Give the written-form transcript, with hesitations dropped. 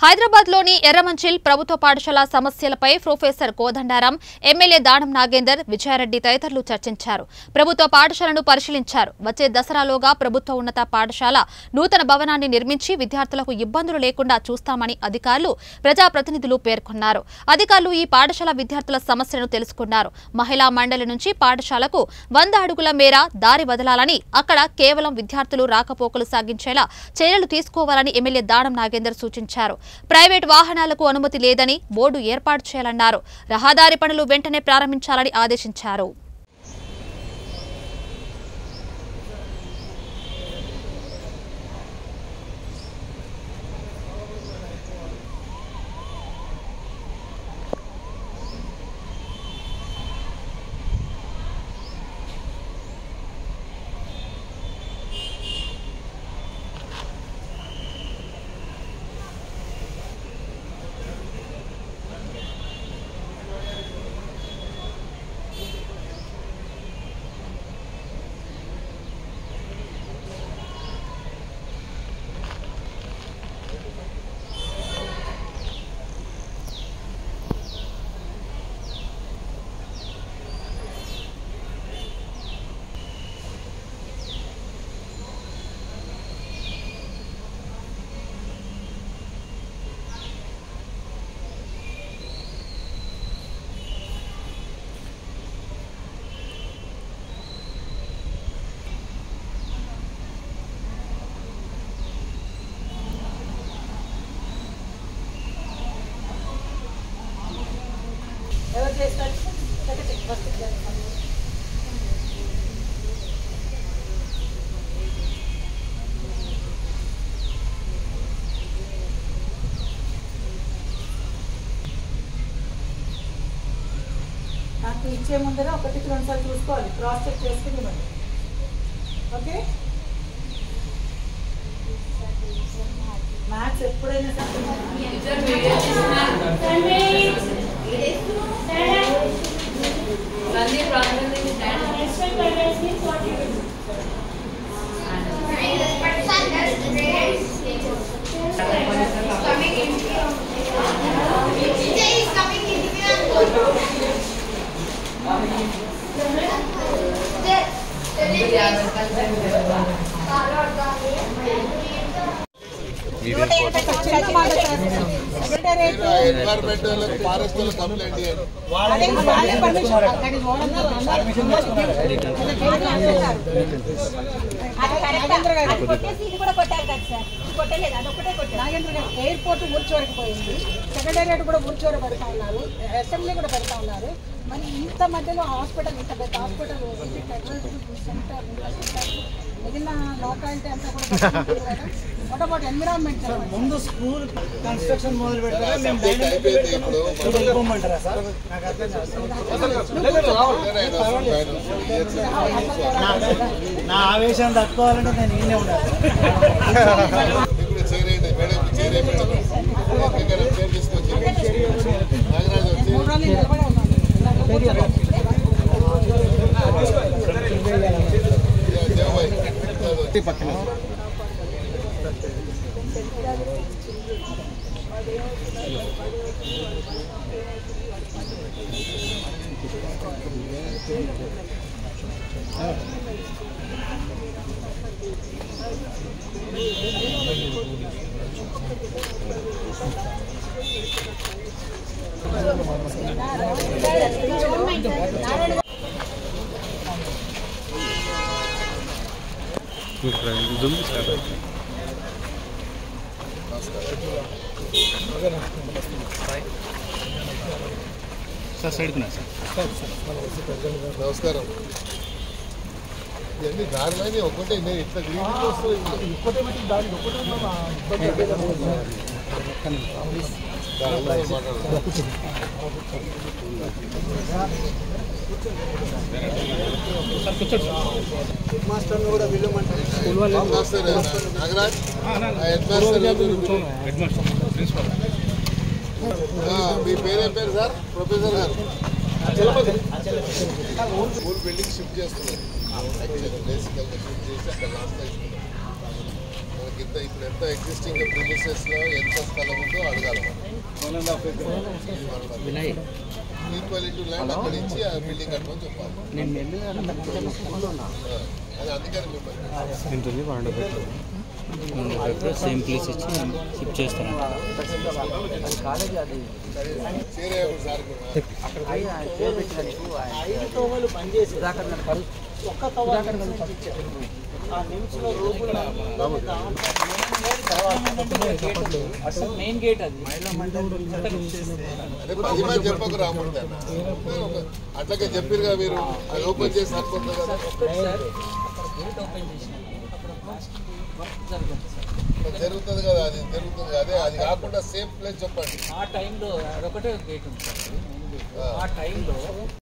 హైదరాబాద్లోని ఎర్రమంచిల్ ప్రభుత్వ పాఠశాల సమస్యలపై ప్రొఫెసర్ కోదండారాం, ఎమ్మెల్యే దానం నాగేందర్, విజయారెడ్డి తదితరులు చర్చించారు. ప్రభుత్వ పాఠశాలను పరిశీలించారు. వచ్చే దసరాలోగా ప్రభుత్వ ఉన్నత పాఠశాల నూతన భవనాన్ని నిర్మించి విద్యార్థులకు ఇబ్బందులు లేకుండా చూస్తామని అధికారులు, ప్రజాప్రతినిధులు పేర్కొన్నారు. అధికారులు ఈ పాఠశాల విద్యార్థుల సమస్యలను తెలుసుకున్నారు. మహిళా మండలి నుంచి పాఠశాలకు 100 అడుగుల మేర దారి వదలాలని, అక్కడ కేవలం విద్యార్థులు రాకపోకలు సాగించేలా చర్యలు తీసుకోవాలని ఎమ్మెల్యే దానం నాగేందర్ సూచించారు. ప్రైవేట్ వాహనాలకు అనుమతి లేదని బోర్డు ఏర్పాటు చేయాలన్నారు. రహదారి పనులు వెంటనే ప్రారంభించాలని ఆదేశించారు. నాకు ఇచ్చే ముందర 1-2 సార్లు చూసుకోవాలి, క్రాస్ చెక్ చేసుకుని ఇవ్వండి. ఓకే, మ్యాథ్స్ ఎప్పుడైనా ఎయిర్పోర్ట్ ఊర్చోరికి పోయింది, సెక్రటేరియట్ కూడా ఊర్చోర పెడతా ఉన్నారు, అసెంబ్లీ కూడా పెడతా ఉన్నారు. మరి ఇంత మధ్యలో హాస్పిటల్, ఇంత పెద్ద హాస్పిటల్, సెంటర్, మిగిలిన లోకాలిటీ అంతా కూడా వాట్ అబౌట్ ఎన్విరాన్మెంట్? ముందు స్కూల్ కన్స్ట్రక్షన్ మొదలు పెడతారా, నా ఆవేశం తట్టుకోవాలంటే నేను ఈయనే ఉండాలి. పక్కన నమస్కారం. ఇవన్నీ దారిలోనే ఒకటే, నేను ఇట్లా మాస్టర్ని కూడా వెళ్ళమంటారు. నాగరాజ్ మీ పేరేం పేరు సార్? ప్రొఫెసర్ గారు స్కూల్ బిల్డింగ్ షిఫ్ట్ చేస్తున్నారు. బేసికల్గా షిఫ్ట్ చేసి అక్కడ లాస్ట్ మీకు ఇప్పుడు ఎంత ఎగ్జిస్టింగ్ ప్రిమిసెస్లో ఎంత స్థలం ఉందో అడగాలి ఈక్వల్ టు ల్యాండ్ అక్కడ ఇచ్చి ఆ బిల్డింగ్ కట్టమని చెప్పాలి. అది అందుకని మిమ్మల్ని సేమ్ ప్లేస్ ఇచ్చి షిఫ్ట్ చేస్తాను. మెయిన్ గేట్ అది చెప్పకు రాముంటే అట్లాగే చెప్పారుగా మీరు అది ఓపెన్ చేసి సరిపోతుంది కదా. జరుగుతుంది కదా, అది జరుగుతుంది కదా. అది కాకుండా సేమ్ ప్లేస్ చెప్పండి. ఆ టైంలో అదొకటే గేట్ ఉంది. ఆ టైంలో